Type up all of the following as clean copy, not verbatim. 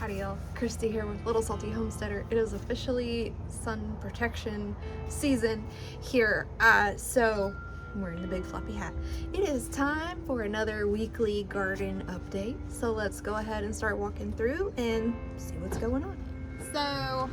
Howdy y'all, Christi here with Little Salty Homesteader. It is officially sun protection season here, so I'm wearing the big floppy hat. It is time for another weekly garden update, so let's go ahead and start walking through and see what's going on. So,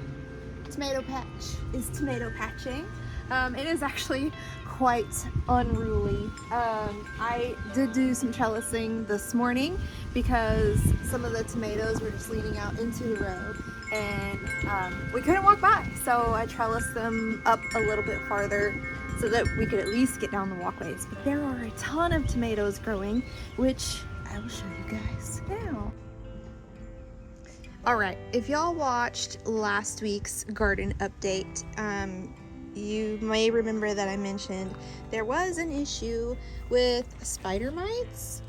tomato patch is tomato patching. It is actually quite unruly. I did do some trellising this morning because some of the tomatoes were just leaning out into the road and we couldn't walk by. So I trellised them up a little bit farther so that we could at least get down the walkways. But there are a ton of tomatoes growing, which I will show you guys now. All right, if y'all watched last week's garden update, you may remember that I mentioned there was an issue with spider mites.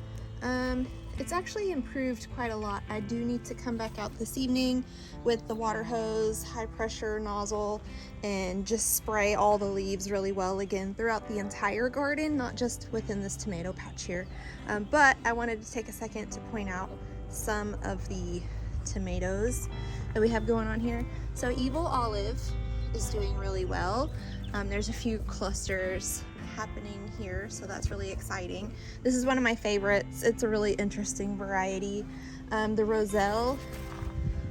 It's actually improved quite a lot. I do need to come back out this evening with the water hose, high pressure nozzle, and just spray all the leaves really well again throughout the entire garden, not just within this tomato patch here. But I wanted to take a second to point out some of the tomatoes that we have going on here. So Evil Olive is doing really well. There's a few clusters happening here, so that's really exciting. This is one of my favorites. It's a really interesting variety. The Roselle,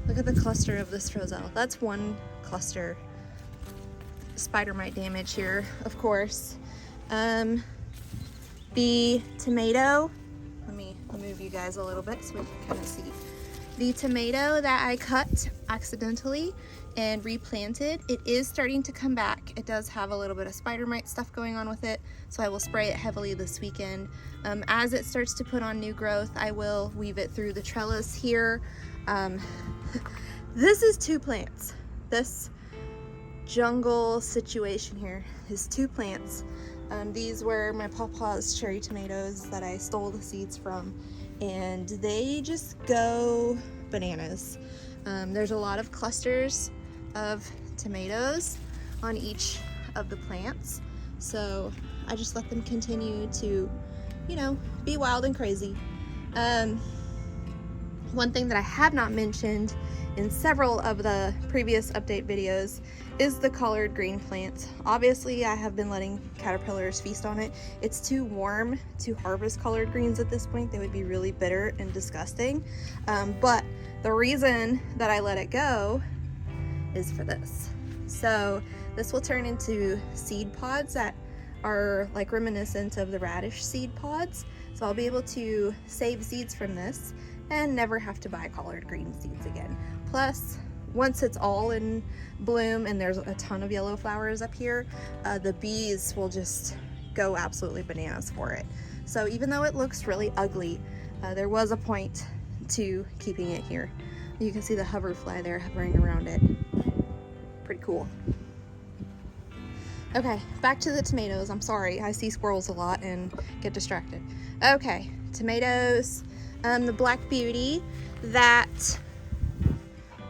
look at the cluster of this Roselle. That's one cluster. Spider mite damage here, of course. The tomato, let me move you guys a little bit so we can kind of see. The tomato that I cut accidentally and replanted, it is starting to come back. It does have a little bit of spider mite stuff going on with it, so I will spray it heavily this weekend. As it starts to put on new growth, I will weave it through the trellis here. This is two plants. This jungle situation here is two plants. These were my pawpaw's cherry tomatoes that I stole the seeds from, and they just go bananas. There's a lot of clusters of tomatoes on each of the plants, so I just let them continue to, you know, be wild and crazy. One thing that I have not mentioned in several of the previous update videos is the collard green plant. Obviously, I have been letting caterpillars feast on it. It's too warm to harvest collard greens at this point. They would be really bitter and disgusting. But the reason that I let it go is for this. So this will turn into seed pods that are like reminiscent of the radish seed pods. So I'll be able to save seeds from this and never have to buy collard green seeds again. Plus, once it's all in bloom and there's a ton of yellow flowers up here, the bees will just go absolutely bananas for it. So even though it looks really ugly, there was a point to keeping it here. You can see the hoverfly there hovering around it. Pretty cool. Okay, back to the tomatoes. I'm sorry, I see squirrels a lot and get distracted. Okay, tomatoes. The Black Beauty that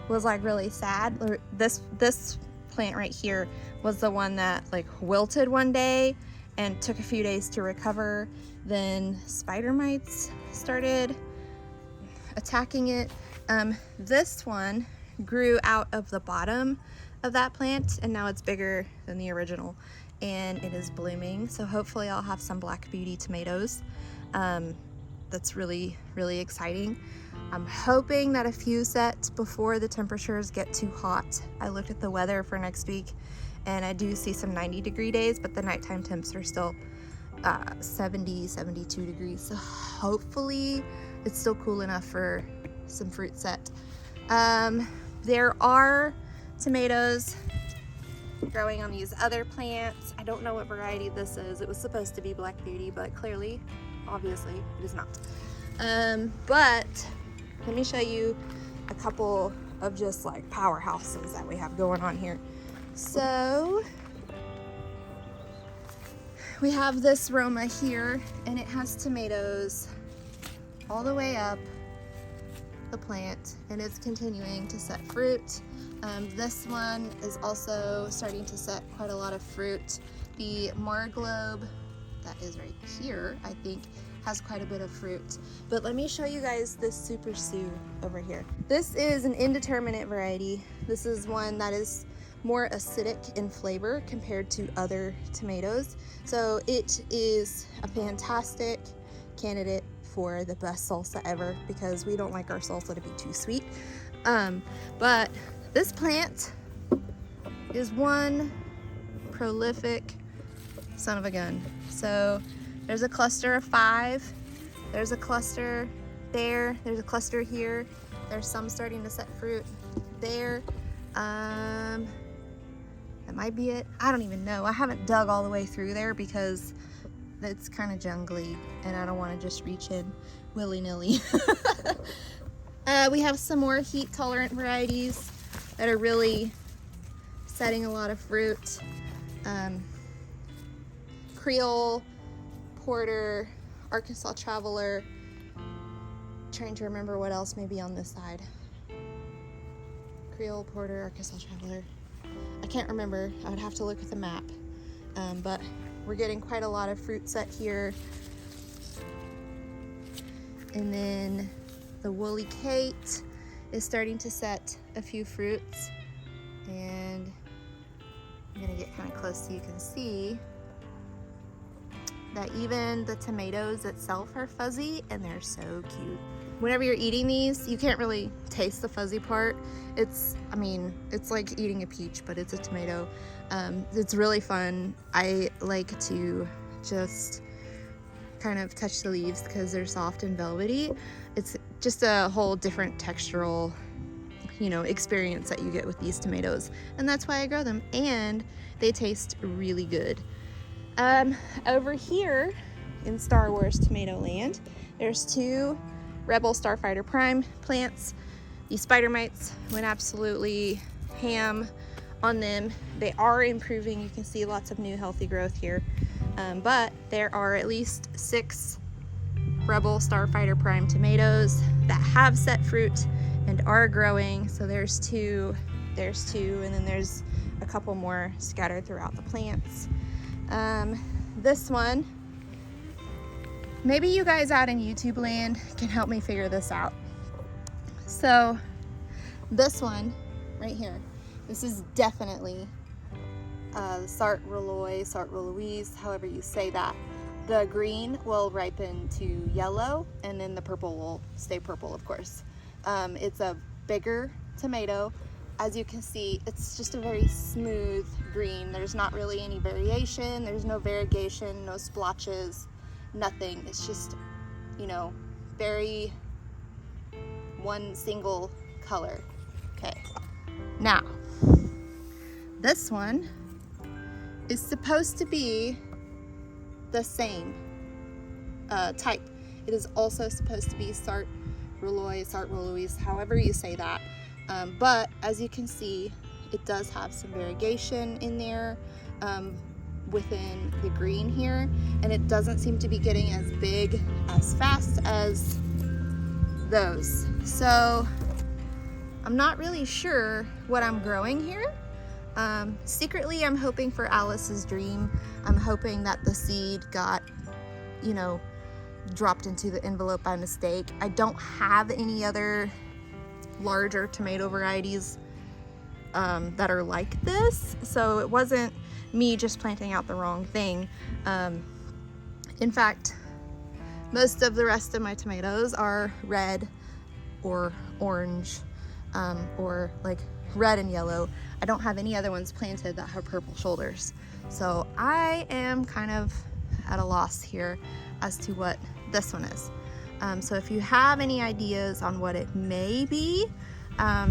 was like really sad. This plant right here was the one that like wilted one day and took a few days to recover. Then spider mites started attacking it. This one grew out of the bottom of that plant and now it's bigger than the original and it is blooming. So hopefully I'll have some Black Beauty tomatoes. That's really, really exciting. I'm hoping that a few sets before the temperatures get too hot. I looked at the weather for next week and I do see some 90-degree days, but the nighttime temps are still 70, 72 degrees. So hopefully it's still cool enough for some fruit set. There are tomatoes growing on these other plants. I don't know what variety this is. It was supposed to be Black Beauty, but clearly, obviously, it is not. But let me show you a couple of just like powerhouses that we have going on here. So we have this Roma here and it has tomatoes all the way up the plant and it's continuing to set fruit. This one is also starting to set quite a lot of fruit. The Marglobe that is right here, I think, has quite a bit of fruit. But let me show you guys this Super Sue over here. This is an indeterminate variety. This is one that is more acidic in flavor compared to other tomatoes. So it is a fantastic candidate for the best salsa ever, because we don't like our salsa to be too sweet. But this plant is one prolific son of a gun. So there's a cluster of 5. There's a cluster there. There's a cluster here. There's some starting to set fruit there. That might be it. I don't even know. I haven't dug all the way through there because it's kind of jungly and I don't want to just reach in willy-nilly. We have some more heat tolerant varieties that are really setting a lot of fruit. Creole, Porter, Arkansas Traveler. Trying to remember what else may be on this side. Creole, Porter, Arkansas Traveler. I can't remember. I would have to look at the map. But we're getting quite a lot of fruit set here. And then the Woolly Kate is starting to set a few fruits. And I'm gonna get kind of close so you can see that even the tomatoes itself are fuzzy and they're so cute. Whenever you're eating these, you can't really taste the fuzzy part. It's like eating a peach, but it's a tomato. It's really fun. I like to just kind of touch the leaves because they're soft and velvety. It's just a whole different textural, experience that you get with these tomatoes. And that's why I grow them. And they taste really good. Over here in Star Wars Tomato Land, there's 2 Rebel Starfighter Prime plants. These spider mites went absolutely ham on them. They are improving. You can see lots of new healthy growth here. But there are at least 6 Rebel Starfighter Prime tomatoes that have set fruit and are growing. So there's 2, and then there's a couple more scattered throughout the plants. This one, maybe you guys out in YouTube land can help me figure this out. So this one right here, this is definitely Sart Rouloise, however you say that. The green will ripen to yellow, and then the purple will stay purple, of course. It's a bigger tomato. As you can see, it's just a very smooth green. There's not really any variation. There's no variegation, no splotches, nothing. It's just, very one single color. Okay. Now, this one is supposed to be the same type. It is also supposed to be Sart Rouloise, however you say that. But as you can see, it does have some variegation in there within the green here, and it doesn't seem to be getting as big as fast as those. So I'm not really sure what I'm growing here. Secretly, I'm hoping for Alice's dream. I'm hoping that the seed got, dropped into the envelope by mistake. I don't have any other larger tomato varieties that are like this, so it wasn't me just planting out the wrong thing. In fact, most of the rest of my tomatoes are red or orange, or like red and yellow. I don't have any other ones planted that have purple shoulders, so I am kind of at a loss here as to what this one is. So if you have any ideas on what it may be,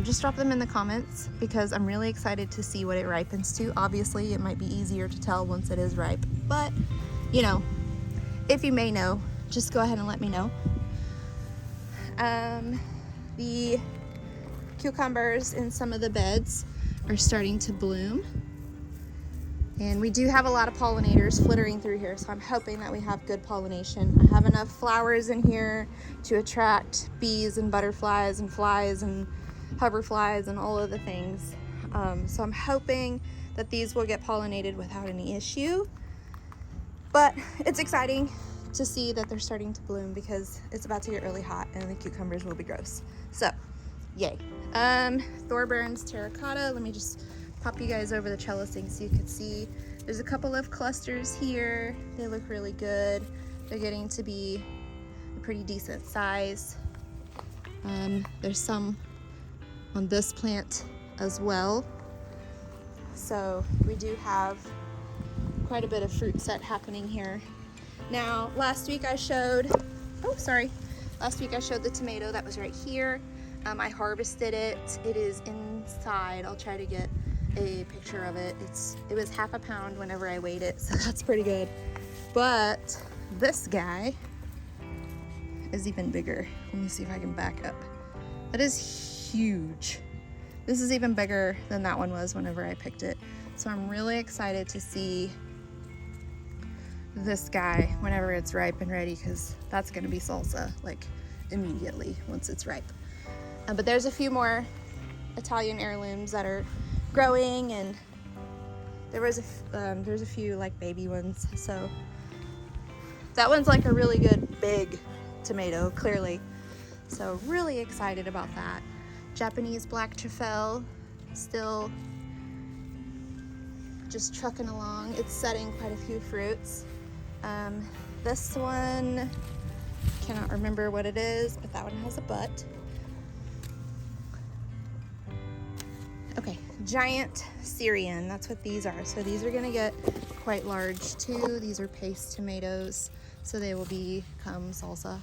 just drop them in the comments, because I'm really excited to see what it ripens to. Obviously, it might be easier to tell once it is ripe, but if you may know, just go ahead and let me know. The cucumbers in some of the beds are starting to bloom, and we do have a lot of pollinators flittering through here, so I'm hoping that we have good pollination. I have enough flowers in here to attract bees and butterflies and flies and hoverflies and all of the things. So I'm hoping that these will get pollinated without any issue. But it's exciting to see that they're starting to bloom because it's about to get really hot and the cucumbers will be gross. So, yay. Thorburns terracotta. Let me just pop you guys over the trellising so you can see. There's a couple of clusters here. They look really good. They're getting to be a pretty decent size. There's some on this plant as well. So we do have quite a bit of fruit set happening here. Now, last week I showed the tomato that was right here. I harvested it. It is inside. I'll try to get a picture of it. It was half a pound whenever I weighed it, so that's pretty good. But this guy is even bigger. Let me see if I can back up. That is huge. This is even bigger than that one was whenever I picked it. So I'm really excited to see this guy whenever it's ripe and ready, because that's gonna be salsa like immediately once it's ripe. But there's a few more Italian heirlooms that are growing, and there's a few like baby ones. So that one's like a really good big tomato, clearly. So really excited about that. Japanese black truffle, still just trucking along. It's setting quite a few fruits. This one, cannot remember what it is, but that one has a butt. Okay, giant Syrian, that's what these are. So these are gonna get quite large too. These are paste tomatoes, so they will become salsa.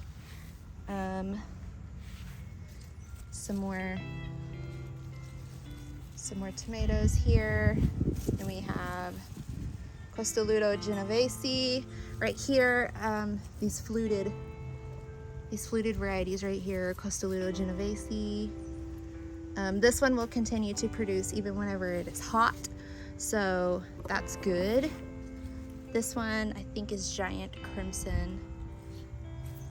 Some more tomatoes here. And we have Costoluto Genovese right here. These fluted varieties right here, Costoluto Genovese. This one will continue to produce even whenever it is hot, so that's good. This one I think is Giant Crimson.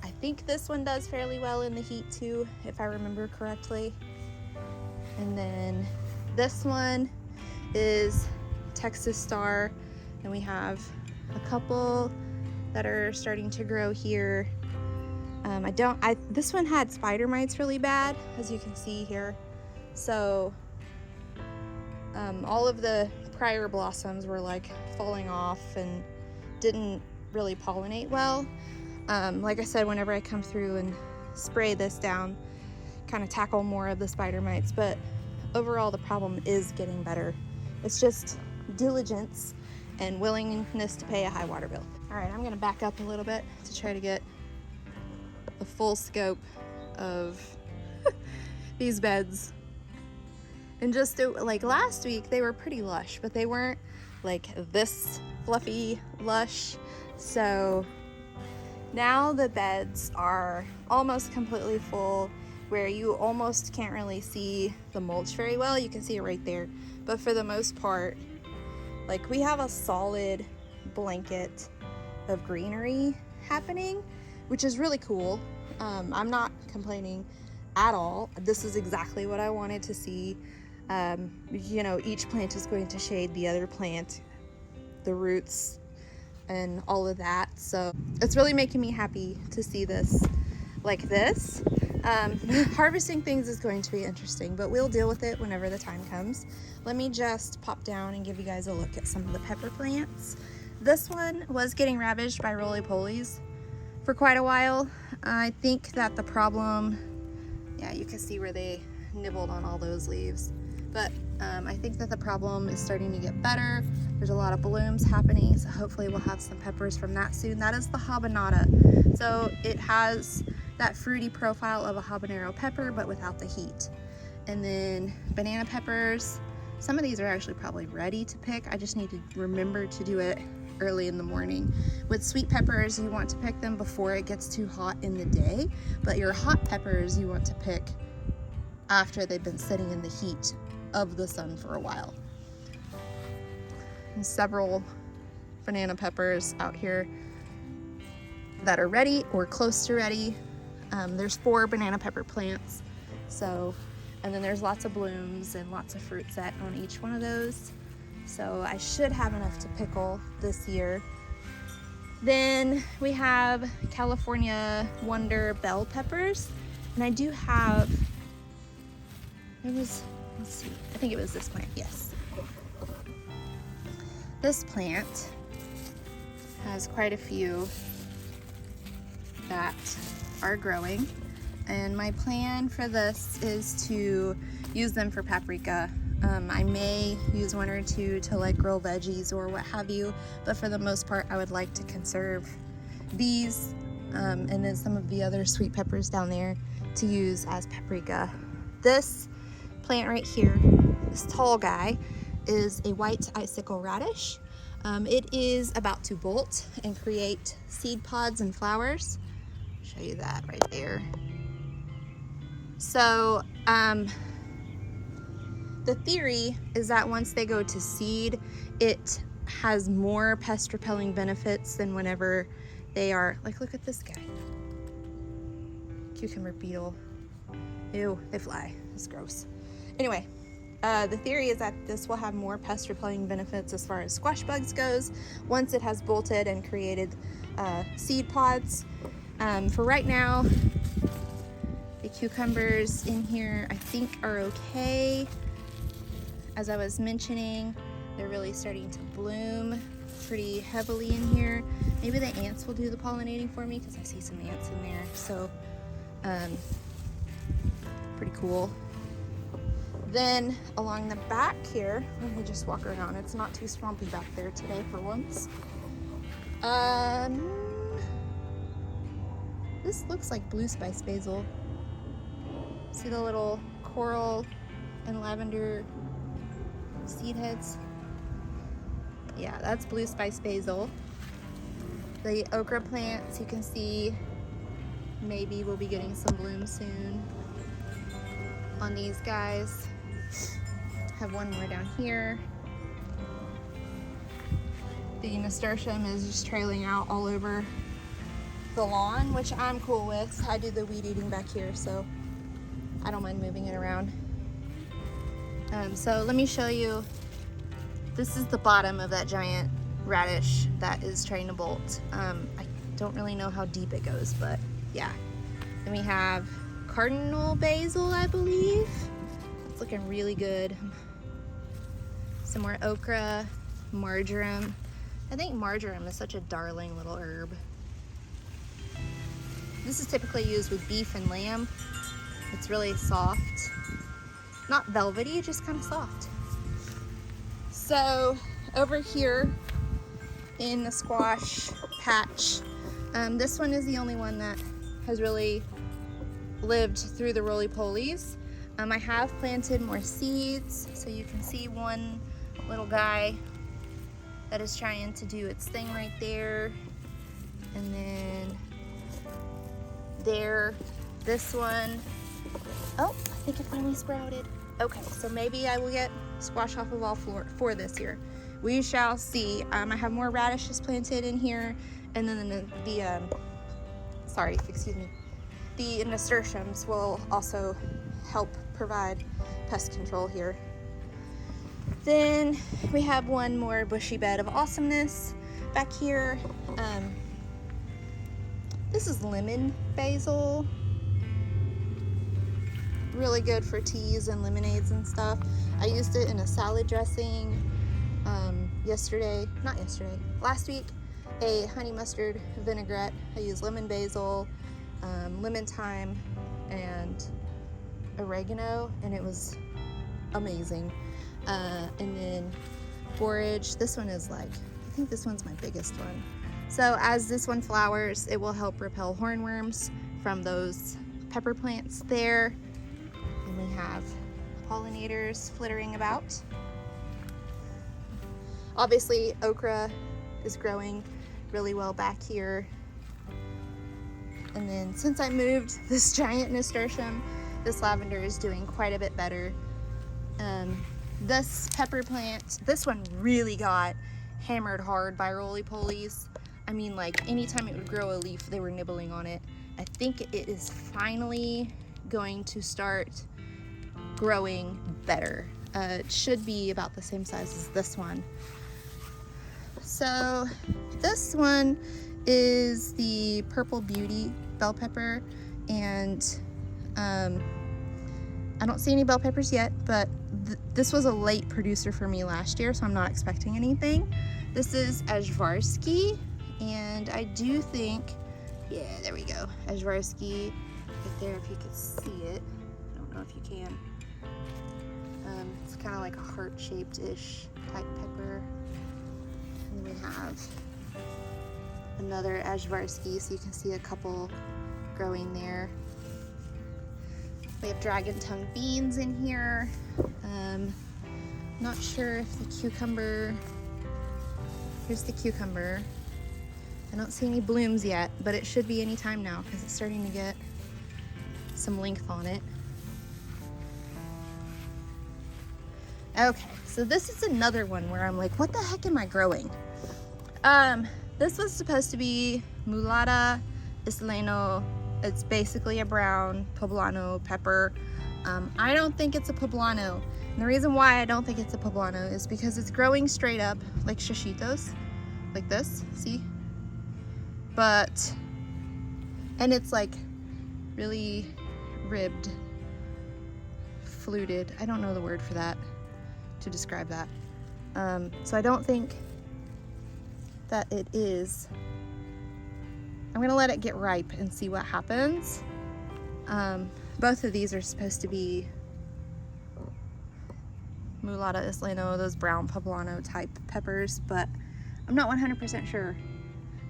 I think this one does fairly well in the heat too, if I remember correctly. And then this one is Texas Star, and we have a couple that are starting to grow here. This one had spider mites really bad, as you can see here. So all of the prior blossoms were like falling off and didn't really pollinate well. Like I said, whenever I come through and spray this down, kind of tackle more of the spider mites, but overall the problem is getting better. It's just diligence and willingness to pay a high water bill. All right, I'm gonna back up a little bit to try to get the full scope of these beds. And just like last week, they were pretty lush, but they weren't like this fluffy lush. So now the beds are almost completely full, where you almost can't really see the mulch very well. You can see it right there. But for the most part, like we have a solid blanket of greenery happening, which is really cool. I'm not complaining at all. This is exactly what I wanted to see. You know, each plant is going to shade the other plant, the roots and all of that. So it's really making me happy to see this like this. Harvesting things is going to be interesting, but we'll deal with it whenever the time comes. Let me just pop down and give you guys a look at some of the pepper plants. This one was getting ravaged by roly-polies for quite a while. I think that the problem, yeah, you can see where they nibbled on all those leaves. But I think that the problem is starting to get better. There's a lot of blooms happening, so hopefully we'll have some peppers from that soon. That is the habanada. So it has that fruity profile of a habanero pepper, but without the heat. And then banana peppers. Some of these are actually probably ready to pick. I just need to remember to do it early in the morning. With sweet peppers, you want to pick them before it gets too hot in the day, but your hot peppers you want to pick after they've been sitting in the heat of the sun for a while. And several banana peppers out here that are ready or close to ready. There's 4 banana pepper plants. So, and then there's lots of blooms and lots of fruit set on each one of those. So I should have enough to pickle this year. Then we have California Wonder bell peppers. And I do have, let's see, I think it was this plant, yes. This plant has quite a few that are growing. And my plan for this is to use them for paprika. I may use one or two to like grow veggies or what have you, but for the most part I would like to conserve these and then some of the other sweet peppers down there to use as paprika. This plant right here, this tall guy, is a white icicle radish. It is about to bolt and create seed pods and flowers. I'll show you that right there. So the theory is that once they go to seed, it has more pest repelling benefits than whenever they are, like, look at this guy. Cucumber beetle. Ew, they fly. It's gross. Anyway, the theory is that this will have more pest repelling benefits as far as squash bugs goes once it has bolted and created seed pods. For right now, the cucumbers in here I think are okay. As I was mentioning, they're really starting to bloom pretty heavily in here. Maybe the ants will do the pollinating for me because I see some ants in there. So, pretty cool. Then along the back here, let me just walk around. It's not too swampy back there today for once. This looks like blue spice basil. See the little coral and lavender seed heads? Yeah, that's blue spice basil. The okra plants, you can see, maybe we'll be getting some bloom soon on these guys. Have one more down here. The nasturtium is just trailing out all over the lawn, which I'm cool with. I do the weed eating back here, so I don't mind moving it around. So let me show you. This is the bottom of that giant radish that is trying to bolt. I don't really know how deep it goes, but yeah. Then we have cardinal basil, I believe. It's looking really good. Some more okra, marjoram. I think marjoram is such a darling little herb. This is typically used with beef and lamb. It's really soft. Not velvety, just kind of soft. So over here in the squash patch, this one is the only one that has really lived through the roly-polies. I have planted more seeds, so you can see one little guy that is trying to do its thing right there. And then there, this one. Oh, I think it finally sprouted. Okay, so maybe I will get squash off of all four this year. We shall see. I have more radishes planted in here, and then the nasturtiums will also help provide pest control here. Then we have one more bushy bed of awesomeness back here. This is lemon basil. Really good for teas and lemonades and stuff. I used it in a salad dressing last week, a honey mustard vinaigrette. I used lemon basil, lemon thyme, and oregano, and it was amazing. And then forage, this one is like, I think this one's my biggest one. So as this one flowers, it will help repel hornworms from those pepper plants there. And we have pollinators flittering about. Obviously, okra is growing really well back here. And then since I moved this giant nasturtium, this lavender is doing quite a bit better. This pepper plant, this one really got hammered hard by roly-polies. I mean, like, anytime it would grow a leaf, they were nibbling on it. I think it is finally going to start growing better. It should be about the same size as this one. So this one is the Purple Beauty bell pepper, and I don't see any bell peppers yet, but this was a late producer for me last year, so I'm not expecting anything. This is Ajvarsky, and I do think, yeah, there we go, Ajvarsky right there, if you could see it. I don't know if you can. It's kind of like a heart-shaped-ish type pepper. And then we have another Ajvarsky, so you can see a couple growing there. We have dragon tongue beans in here. Not sure if the cucumber, here's the cucumber. I don't see any blooms yet, but it should be any time now because it's starting to get some length on it. Okay, so this is another one where I'm like, what the heck am I growing? This was supposed to be Mulata Isleno. It's basically a brown poblano pepper. I don't think it's a poblano. And the reason why I don't think it's a poblano is because it's growing straight up like shishitos, like this, see? And it's like really ribbed, fluted. I don't know the word for that to describe that. So I don't think that it is. I'm gonna let it get ripe and see what happens. Both of these are supposed to be Mulata Isleno, those brown poblano type peppers, but I'm not 100% sure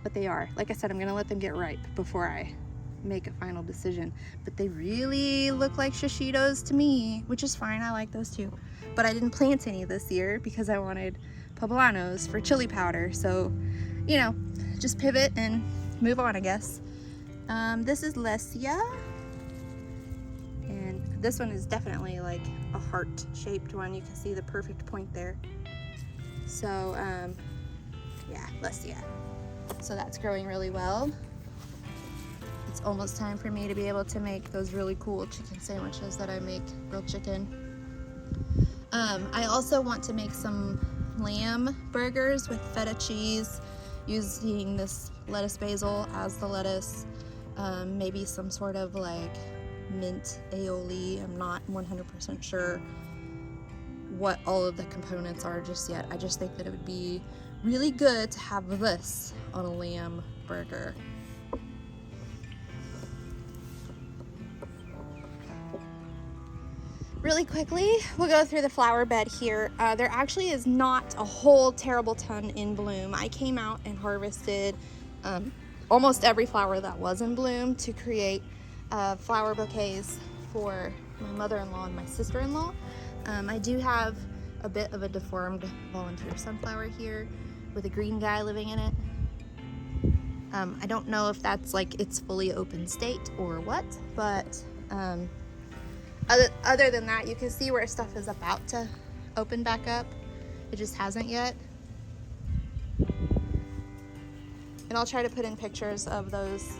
what they are. Like I said, I'm gonna let them get ripe before I make a final decision. But they really look like shishitos to me, which is fine, I like those too. But I didn't plant any this year because I wanted poblanos for chili powder. So, you know, just pivot and move on, I guess. This is Lesia. And this one is definitely like a heart-shaped one. You can see the perfect point there. So, yeah, Lesia. So that's growing really well. It's almost time for me to be able to make those really cool chicken sandwiches that I make, grilled chicken. I also want to make some lamb burgers with feta cheese, using this lettuce basil as the lettuce, maybe some sort of like mint aioli. I'm not 100% sure what all of the components are just yet. I just think that it would be really good to have this on a lamb burger. Really quickly, we'll go through the flower bed here. There actually is not a whole terrible ton in bloom. I came out and harvested almost every flower that was in bloom to create flower bouquets for my mother-in-law and my sister-in-law. I do have a bit of a deformed volunteer sunflower here with a green guy living in it. I don't know if that's like its fully open state or what, but other than that, you can see where stuff is about to open back up. It just hasn't yet. And I'll try to put in pictures of those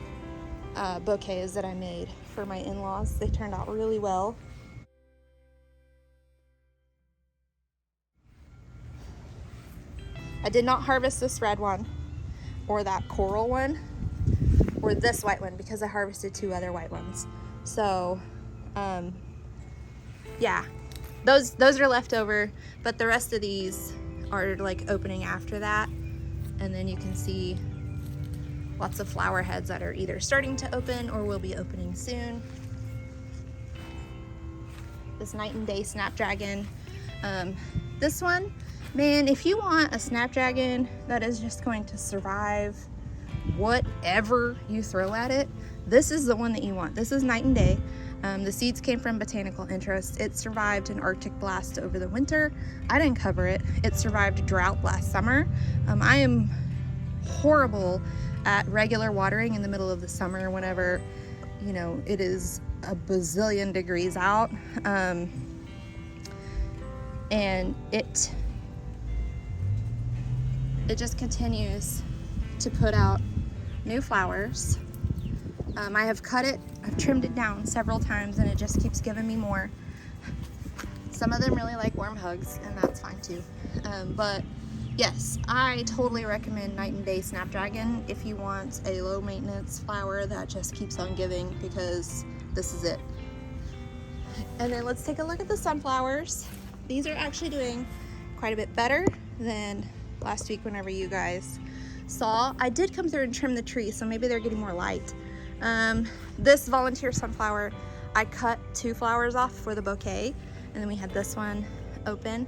bouquets that I made for my in-laws. They turned out really well. I did not harvest this red one or that coral one or this white one because I harvested 2 other white ones. So, yeah, those are left over, but the rest of these are like opening after that. And then you can see lots of flower heads that are either starting to open or will be opening soon. This night and day snapdragon. This one, man, if you want a snapdragon that is just going to survive whatever you throw at it, this is the one that you want. This is night and day. The seeds came from Botanical Interest. It survived an Arctic blast over the winter. I didn't cover it. It survived drought last summer. I am horrible at regular watering in the middle of the summer whenever, you know, it is a bazillion degrees out. And it just continues to put out new flowers. I have cut it, I've trimmed it down several times, and it just keeps giving me more. Some of them really like warm hugs, and that's fine too. But Yes, I totally recommend Night and Day Snapdragon if you want a low maintenance flower that just keeps on giving, because this is it. And then let's take a look at the sunflowers. These are actually doing quite a bit better than last week whenever you guys saw. I did come through and trim the tree, so maybe they're getting more light. This volunteer sunflower, I cut 2 flowers off for the bouquet, and then we had this one open.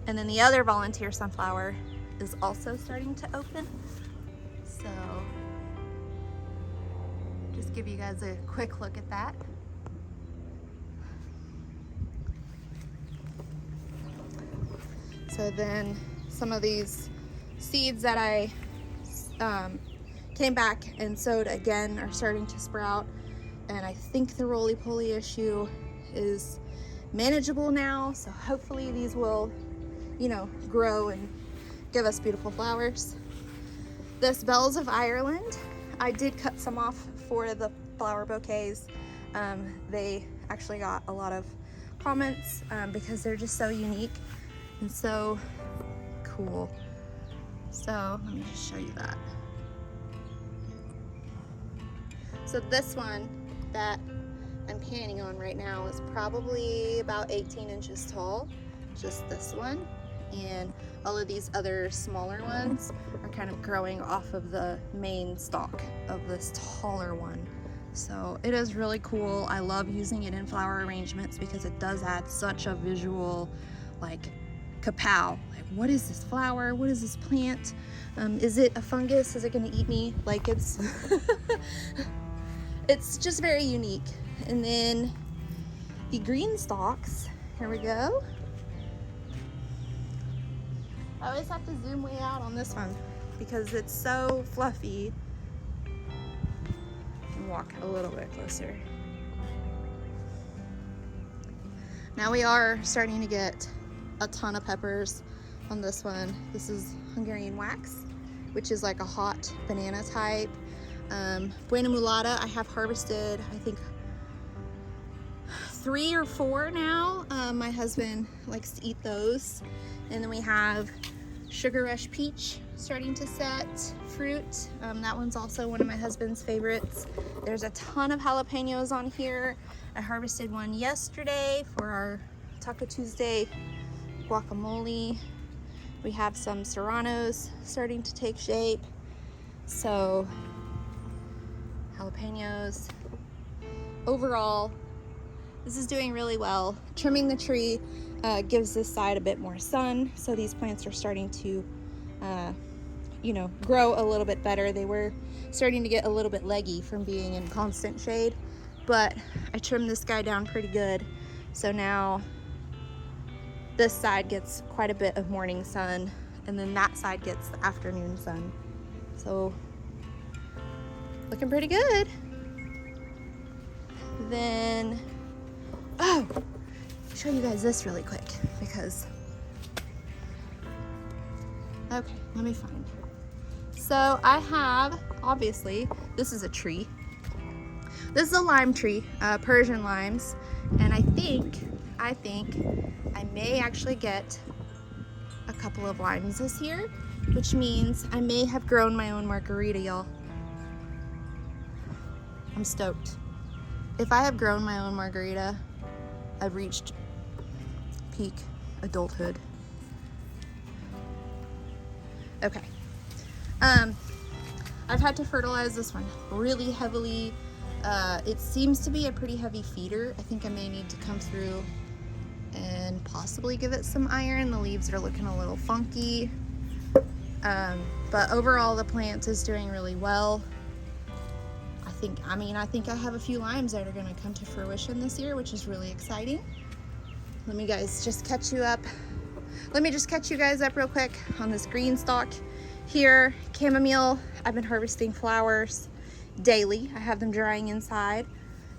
And then the other volunteer sunflower is also starting to open. So just give you guys a quick look at that. So then some of these seeds that I came back and sowed again are starting to sprout. And I think the roly-poly issue is manageable now. So hopefully these will, you know, grow and give us beautiful flowers. This Bells of Ireland, I did cut some off for the flower bouquets. They actually got a lot of comments because they're just so unique and so cool. So let me just show you that. So this one that I'm panning on right now is probably about 18 inches tall, just this one. And all of these other smaller ones are kind of growing off of the main stalk of this taller one. So it is really cool. I love using it in flower arrangements because it does add such a visual, like, kapow. Like, what is this flower? What is this plant? Is it a fungus? Is it gonna eat me? Like, it's it's just very unique. And then the green stalks, here we go. I always have to zoom way out on this one because it's so fluffy. And walk a little bit closer. Now we are starting to get a ton of peppers on this one. This is Hungarian wax, which is like a hot banana type. Buena Mulata, I have harvested, I think 3 or 4 now. My husband likes to eat those. And then we have Sugar Rush Peach starting to set fruit. That one's also one of my husband's favorites. There's a ton of jalapenos on here. I harvested one yesterday for our Taco Tuesday guacamole. We have some serranos starting to take shape. So jalapenos. Overall, this is doing really well. Trimming the tree gives this side a bit more sun, so these plants are starting to, you know, grow a little bit better. They were starting to get a little bit leggy from being in constant shade, but I trimmed this guy down pretty good. So now this side gets quite a bit of morning sun, and then that side gets the afternoon sun. So looking pretty good. Then, oh, show you guys this really quick because, okay, let me find. So I have, obviously, this is a tree. This is a lime tree, Persian limes, and I think I may actually get a couple of limes this year, which means I may have grown my own margarita, y'all. I'm stoked. If I have grown my own margarita, I've reached peak adulthood. Okay. I've had to fertilize this one really heavily. It seems to be a pretty heavy feeder. I think I may need to come through and possibly give it some iron. The leaves are looking a little funky. But overall the plant is doing really well. I think I have a few limes that are gonna come to fruition this year, which is really exciting. Let me just catch you guys up real quick on this green stalk here. Chamomile, I've been harvesting flowers daily. I have them drying inside.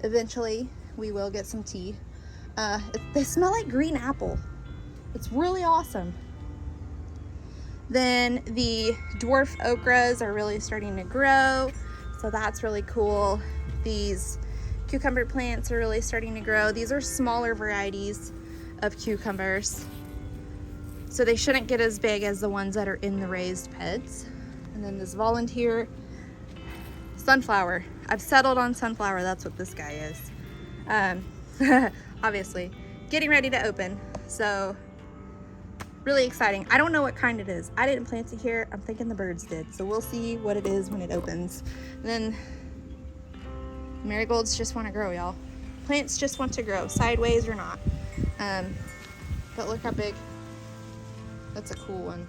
Eventually we will get some tea. They smell like green apple. It's really awesome. Then the dwarf okras are really starting to grow, so that's really cool. These cucumber plants are really starting to grow. These are smaller varieties of cucumbers. So they shouldn't get as big as the ones that are in the raised beds. And then this volunteer sunflower. I've settled on sunflower. That's what this guy is. Obviously, getting ready to open. So really exciting. I don't know what kind it is. I didn't plant it here. I'm thinking the birds did. So we'll see what it is when it opens. And then marigolds just want to grow, y'all. Plants just want to grow, sideways or not. But look how big. That's a cool one.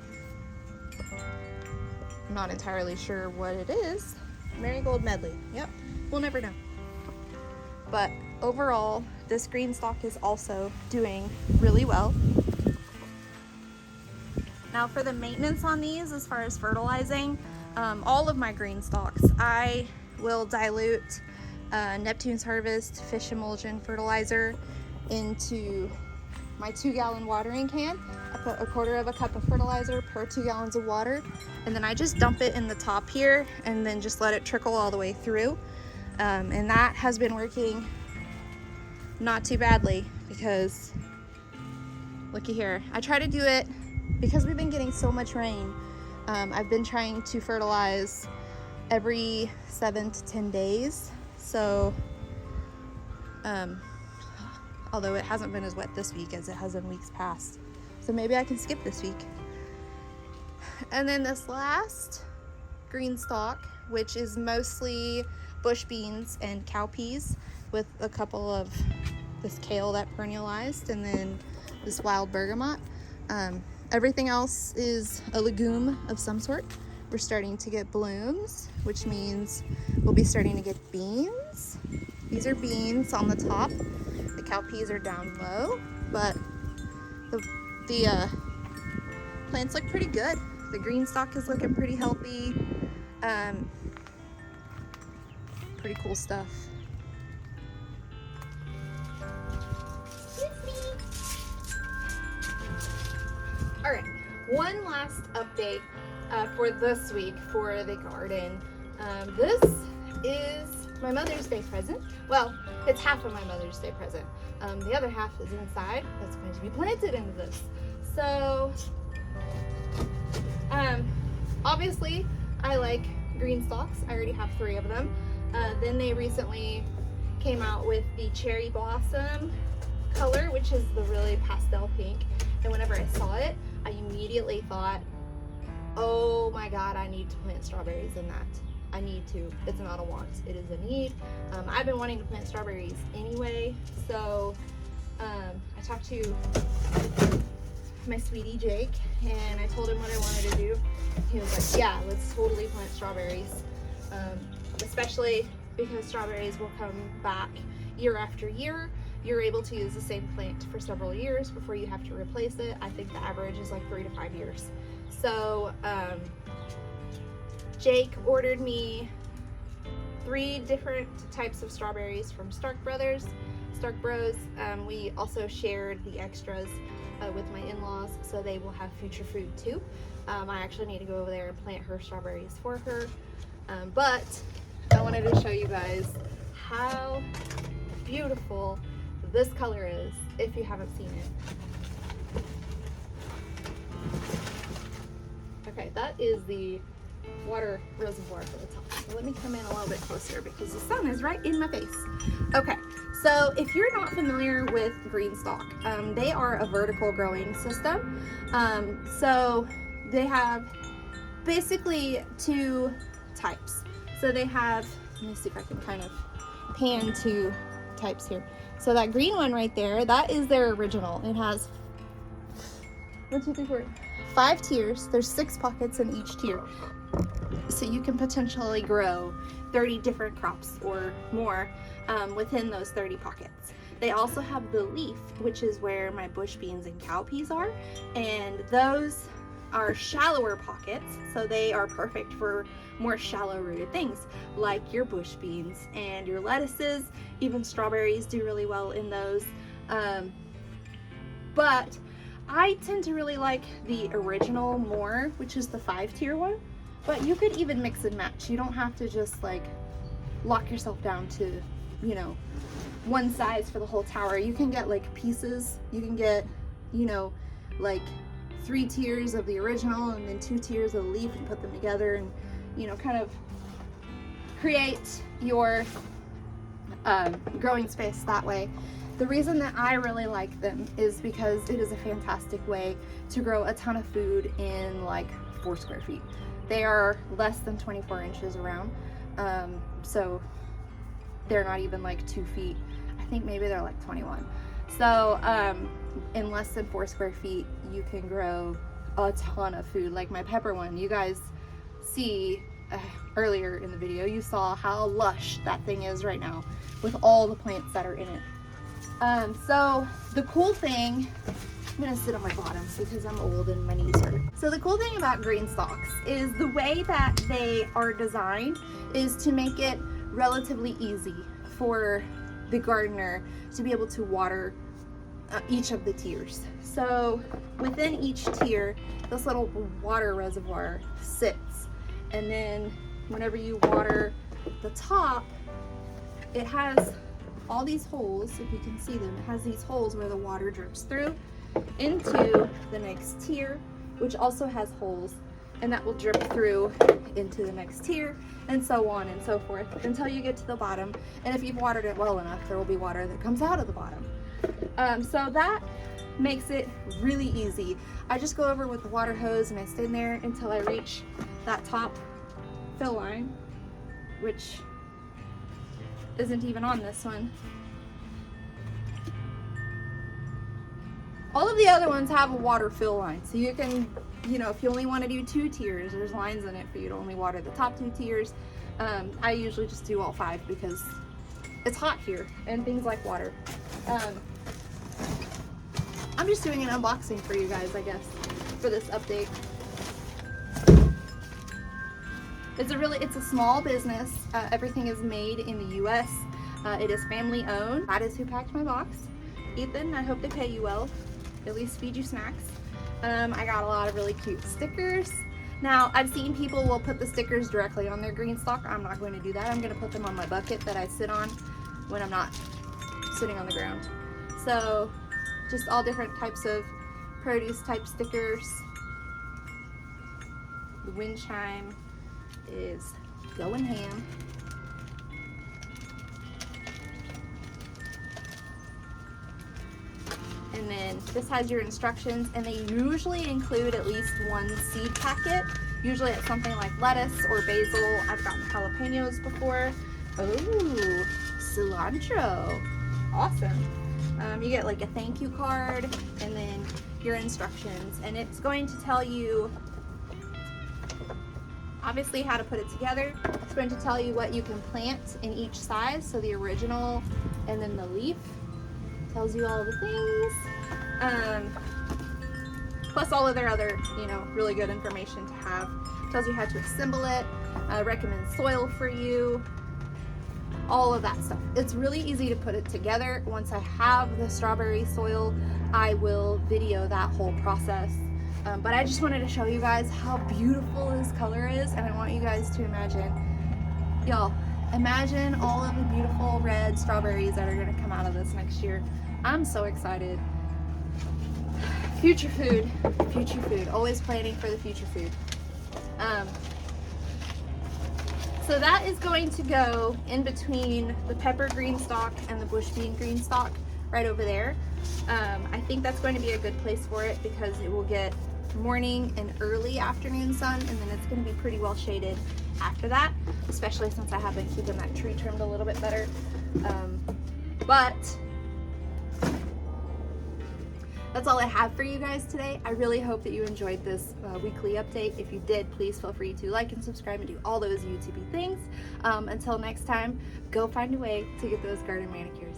I'm not entirely sure what it is. Marigold medley. Yep, we'll never know. But overall, this green stalk is also doing really well. Now for the maintenance on these, as far as fertilizing, all of my green stalks, I will dilute Neptune's Harvest fish emulsion fertilizer into my 2-gallon watering can. I put 1/4 cup of fertilizer per 2 gallons of water, and then I just dump it in the top here and then just let it trickle all the way through. And that has been working not too badly, because looky here. I try to do it because we've been getting so much rain. I've been trying to fertilize every 7 to 10 days. So, although it hasn't been as wet this week as it has in weeks past. So maybe I can skip this week. And then this last green stalk, which is mostly bush beans and cowpeas with a couple of this kale that perennialized, and then this wild bergamot. Everything else is a legume of some sort. We're starting to get blooms, which means we'll be starting to get beans. These are beans on the top. The cowpeas are down low, but the plants look pretty good. The green stalk is looking pretty healthy. Pretty cool stuff. All right, one last update for this week for the garden. This is my Mother's Day present. Well, it's half of my Mother's Day present. The other half is inside. That's going to be planted into this. So, obviously, I like green stalks. I already have 3 of them. Then they recently came out with the cherry blossom color, which is the really pastel pink. And whenever I saw it, I immediately thought, oh my God, I need to plant strawberries in that. I need to. It's not a want, it is a need. I've been wanting to plant strawberries anyway, so I talked to my sweetie Jake, and I told him what I wanted to do. He was like, yeah, let's totally plant strawberries, especially because strawberries will come back year after year. You're able to use the same plant for several years before you have to replace it. I think the average is like 3 to 5 years. So Jake ordered me 3 different types of strawberries from Stark Bros. We also shared the extras with my in-laws, so they will have future food too. I actually need to go over there and plant her strawberries for her. But I wanted to show you guys how beautiful this color is, if you haven't seen it. Okay, that is the water reservoir for the top. So let me come in a little bit closer because the sun is right in my face. Okay, so if you're not familiar with green stalk, they are a vertical growing system. So they have basically 2 types. So they have, let me see if I can kind of pan 2 types here. So that green one right there, that is their original. It has 1, 2, 3, 4, 5 tiers. There's 6 pockets in each tier. So you can potentially grow 30 different crops or more within those 30 pockets. They also have the leaf, which is where my bush beans and cowpeas are. And those are shallower pockets, so they are perfect for more shallow rooted things like your bush beans and your lettuces. Even strawberries do really well in those. But I tend to really like the original more, which is the 5-tier one. But you could even mix and match. You don't have to just like lock yourself down to, you know, one size for the whole tower. You can get like pieces. You can get, you know, like 3 tiers of the original and then 2 tiers of the leaf and put them together and, you know, kind of create your growing space that way. The reason that I really like them is because it is a fantastic way to grow a ton of food in like 4 square feet. They are less than 24 inches around, so they're not even like 2 feet. I think maybe they're like 21. So in less than 4 square feet, you can grow a ton of food. Like my pepper one, you guys see earlier in the video, you saw how lush that thing is right now with all the plants that are in it. So the cool thing, I'm gonna sit on my bottom because I'm old and my knees hurt. So the cool thing about green stalks is the way that they are designed is to make it relatively easy for the gardener to be able to water each of the tiers. So within each tier, this little water reservoir sits, and then whenever you water the top, it has all these holes. If you can see them, it has these holes where the water drips through into the next tier, which also has holes, and that will drip through into the next tier, and so on and so forth until you get to the bottom. And if you've watered it well enough, there will be water that comes out of the bottom. So that makes it really easy. I just go over with the water hose and I stand there until I reach that top fill line, which isn't even on this one. All of the other ones have a water fill line, so you can, you know, if you only want to do 2 tiers, there's lines in it for you to only water the top 2 tiers. I usually just do all 5 because it's hot here and things like water. I'm just doing an unboxing for you guys, I guess, for this update. It's a small business. Everything is made in the US. It is family owned. That is who packed my box. Ethan, I hope they pay you well. At least feed you snacks. I got a lot of really cute stickers. Now, I've seen people will put the stickers directly on their green stalk. I'm not going to do that. I'm going to put them on my bucket that I sit on when I'm not sitting on the ground. So, just all different types of produce type stickers. The wind chime is going ham. And then this has your instructions, and they usually include at least 1 seed packet. Usually it's something like lettuce or basil. I've gotten jalapenos before. Oh, cilantro. Awesome. You get like a thank you card and then your instructions, and it's going to tell you obviously how to put it together. It's going to tell you what you can plant in each size, so the original and then the leaf. Tells you all the things, plus all of their other, you know, really good information to have. Tells you how to assemble it, recommends soil for you, all of that stuff. It's really easy to put it together. Once I have the strawberry soil, I will video that whole process. But I just wanted to show you guys how beautiful this color is, and I want you guys to imagine, y'all, imagine all of the beautiful red strawberries that are going to come out of this next year. I'm so excited. Future food, always planning for the future food. So that is going to go in between the pepper green stalk and the bush bean green stalk right over there. I think that's going to be a good place for it because it will get morning and early afternoon sun, and then it's going to be pretty well shaded after that, especially since I have been keeping that tree trimmed a little bit better. But that's all I have for you guys today. I really hope that you enjoyed this weekly update. If you did, please feel free to like and subscribe and do all those YouTube things. Until next time, go find a way to get those garden manicures.